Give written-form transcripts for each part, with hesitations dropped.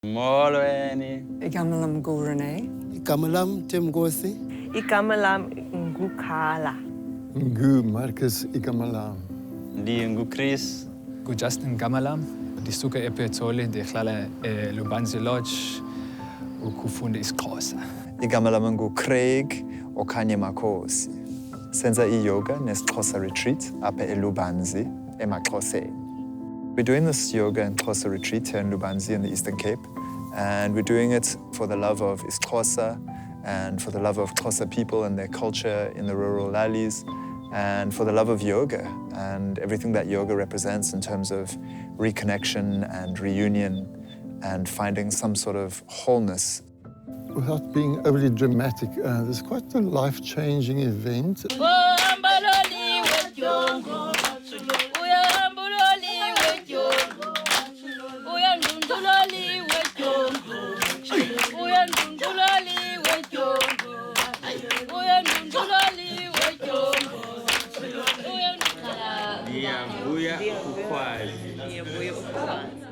Molweni. Igama lam Renee. Igama lam Temgosi. Igama lam Ngukhala. Marcus igama lam. Chris. Justin igama lam. Ndisuka ePetoli, ndihlala Lubanzi Lodge ukufunda isiXhosa. Igama lam Craig okanye Makhosi. Senza yoga nesiXhosa retreat apha eLubanzi emaXhoseni. We're doing this yoga and Xhosa retreat here in Lubanzi in the Eastern Cape, and we're doing it for the love of Xhosa and for the love of Xhosa people and their culture in the rural valleys, and for the love of yoga and everything that yoga represents in terms of reconnection and reunion and finding some sort of wholeness. Without being overly dramatic, this is quite a life-changing event.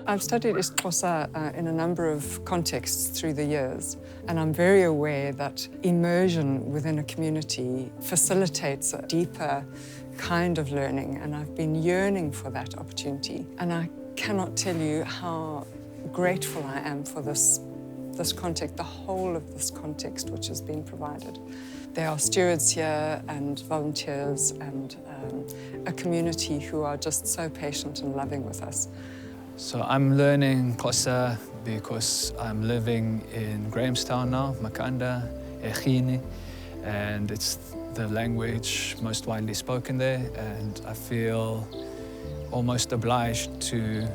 I've studied Xhosa in a number of contexts through the years, and I'm very aware that immersion within a community facilitates a deeper kind of learning, and I've been yearning for that opportunity. And I cannot tell you how grateful I am for this context, the whole of this context which has been provided. There are stewards here and volunteers and a community who are just so patient and loving with us. So I'm learning Xhosa because I'm living in Grahamstown now, Makanda, Ekhini, and it's the language most widely spoken there, and I feel almost obliged to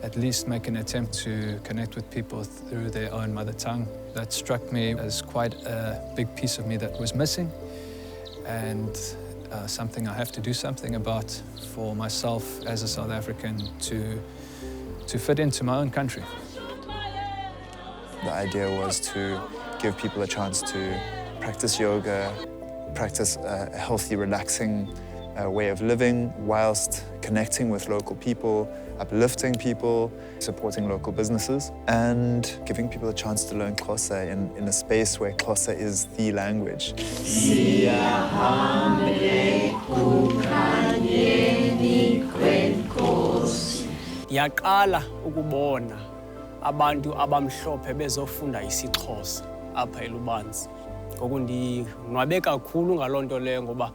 at least make an attempt to connect with people through their own mother tongue. That struck me as quite a big piece of me that was missing, and something I have to do something about for myself as a South African to fit into my own country. The idea was to give people a chance to practice yoga, practice a healthy, relaxing way of living whilst connecting with local people, uplifting people, supporting local businesses, and giving people a chance to learn Xhosa in a space where Xhosa is the language. Yaqala ukubona abantu abamhlophe bezofunda isiXhosa apha eLubanzi. Ngoku ndinwabe kakhulu ngaloo nto leyo ngoba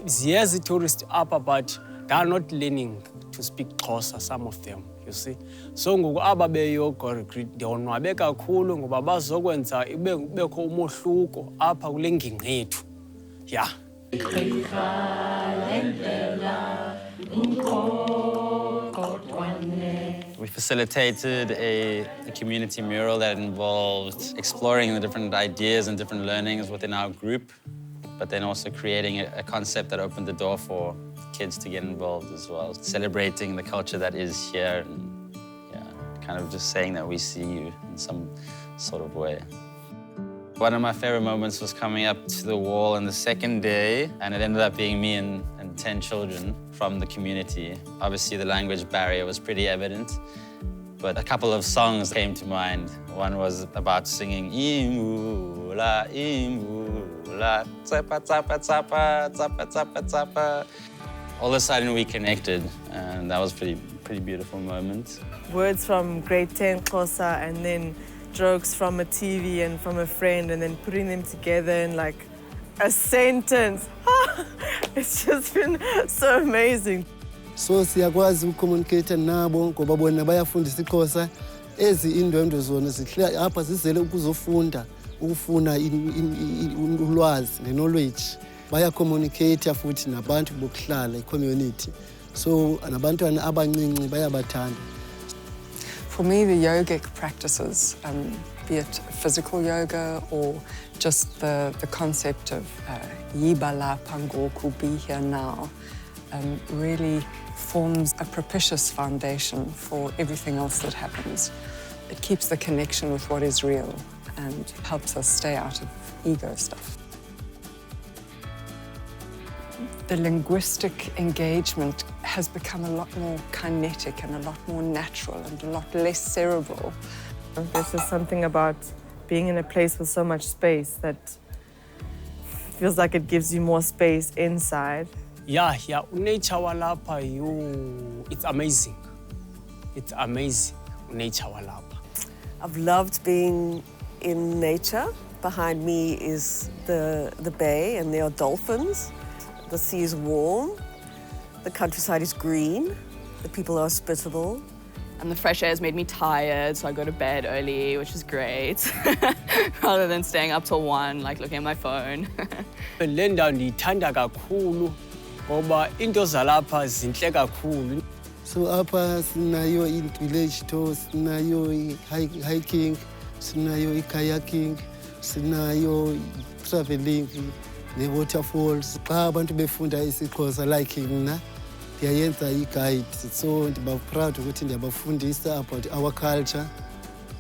ziye zi-tourists apha, but they are not learning to speak Xhosa, some of them, you see. So ngoku aba be-yoga retreat ndiyonwabe kakhulu ngoba bazokwenza kubekho umohluko apha kule ngingqi yethu. Yeah. We facilitated a community mural that involved exploring the different ideas and different learnings within our group, but then also creating a concept that opened the door for kids to get involved as well, celebrating the culture that is here and kind of just saying that we see you in some sort of way. One of my favorite moments was coming up to the wall on the second day, and it ended up being me and 10 children from the community. Obviously, the language barrier was pretty evident, but a couple of songs came to mind. One was about singing Imula, Imula, Tsapa, Tsapa, Tsapa, Tsapa, Tsapa, Tsapa. All of a sudden, we connected, and that was a pretty beautiful moment. Words from grade 10 Xhosa and then jokes from a TV and from a friend, and then putting them together in like a sentence. It's just been so amazing. So siyakwazi ukucommunicate nabo ngoba bona bayafundisa iXhosa. Ezi indwendwe zona zihlala apha zizele ukuzofunda, ukufuna ulwazi ne-knowledge. Baya-communicate futhi nabantu bokuhlala i-community. So nabantwana abancinci bayabathanda. For me, the yogic practices, be it physical yoga or just the concept of yibala pangoku, be here now, really forms a propitious foundation for everything else that happens. It keeps the connection with what is real and helps us stay out of ego stuff. The linguistic engagement has become a lot more kinetic and a lot more natural and a lot less cerebral. There's just something about being in a place with so much space that feels like it gives you more space inside. Yeah, nature walapa, it's amazing. It's amazing, nature walapa. I've loved being in nature. Behind me is the bay and there are dolphins. The sea is warm, the countryside is green, the people are hospitable. And the fresh air has made me tired, so I go to bed early, which is great, rather than staying up till 1, like looking at my phone. Le ndawo ndiyithanda kakhulu ngoba into zalapha zinhle kakhulu. So apha sinayo i-village tour, sinayo i-hiking, sinayo i-kayaking, sinayo i-traveling, ne-waterfalls. Xa abantu befunda isiXhosa like mna, ndiyayenza i-guide. So ndiba proud ukuthi ndiyabafundisa about our culture,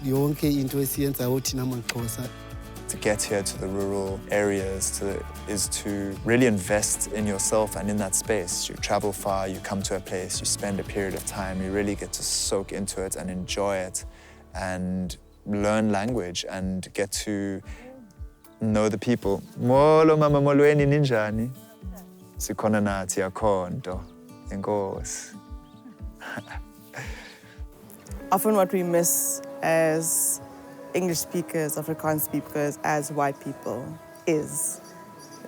yonke into esiyenzayo thina maXhosa. To get here to the rural areas is to really invest in yourself and in that space. You travel far, you come to a place, you spend a period of time, you really get to soak into it and enjoy it and learn language and get to know the people. Molo mama molweni ninjani? Sikhona nathi akhonto. Enkosi. Often what we miss as English speakers, Afrikaans speakers, as white people is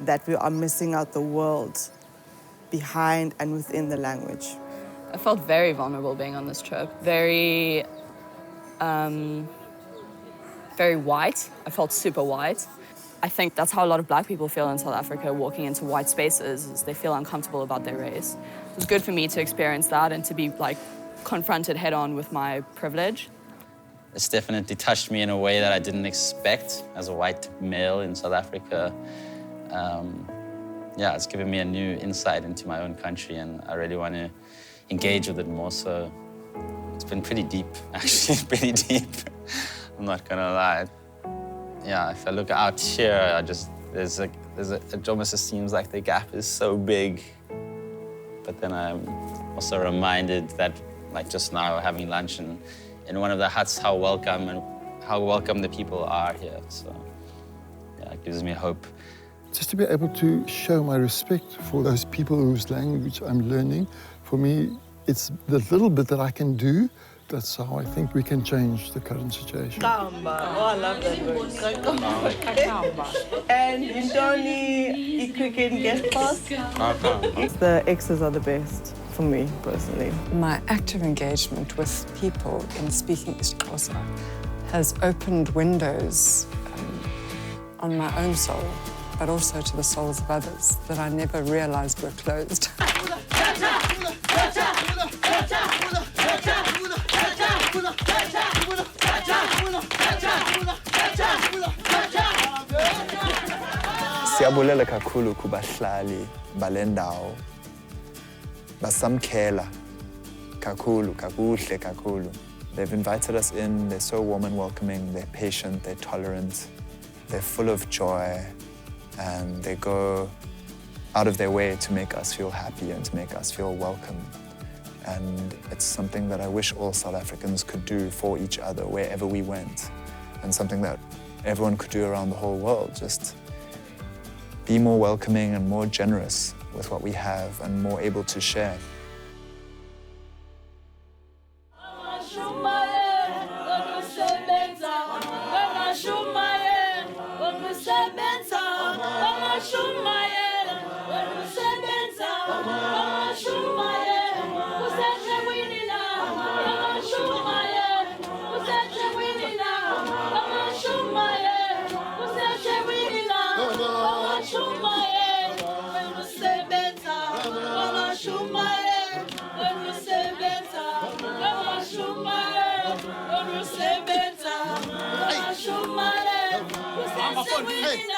that we are missing out the world behind and within the language. I felt very vulnerable being on this trip. Very white. I felt super white. I think that's how a lot of black people feel in South Africa walking into white spaces, is they feel uncomfortable about their race. It was good for me to experience that and to be like confronted head on with my privilege. It's definitely touched me in a way that I didn't expect as a white male in South Africa. Yeah, it's given me a new insight into my own country and I really want to engage with it more. So it's been pretty deep, actually, pretty deep. I'm not gonna lie. Yeah, if I look out here, it almost seems like the gap is so big. But then I'm also reminded that, like just now, having lunch in one of the huts, how welcome the people are here. So yeah, it gives me hope. Just to be able to show my respect for those people whose language I'm learning, for me, it's the little bit that I can do. That's how I think we can change the current situation. Kamba. Oh, I love that word. And Intoni, Ikwikin guest pass. The X's are the best for me, personally. My active engagement with people in speaking Xhosa has opened windows on my own soul, but also to the souls of others that I never realized were closed. Siyabulela kakhulu kubahlali balendawo. Basamkhela kakhulu, kakuhle kakhulu. They've invited us in, they're so warm and welcoming, they're patient, they're tolerant, they're full of joy, and they go out of their way to make us feel happy and to make us feel welcome. And it's something that I wish all South Africans could do for each other wherever we went, and something that everyone could do around the whole world. Just be more welcoming and more generous with what we have and more able to share. Hey.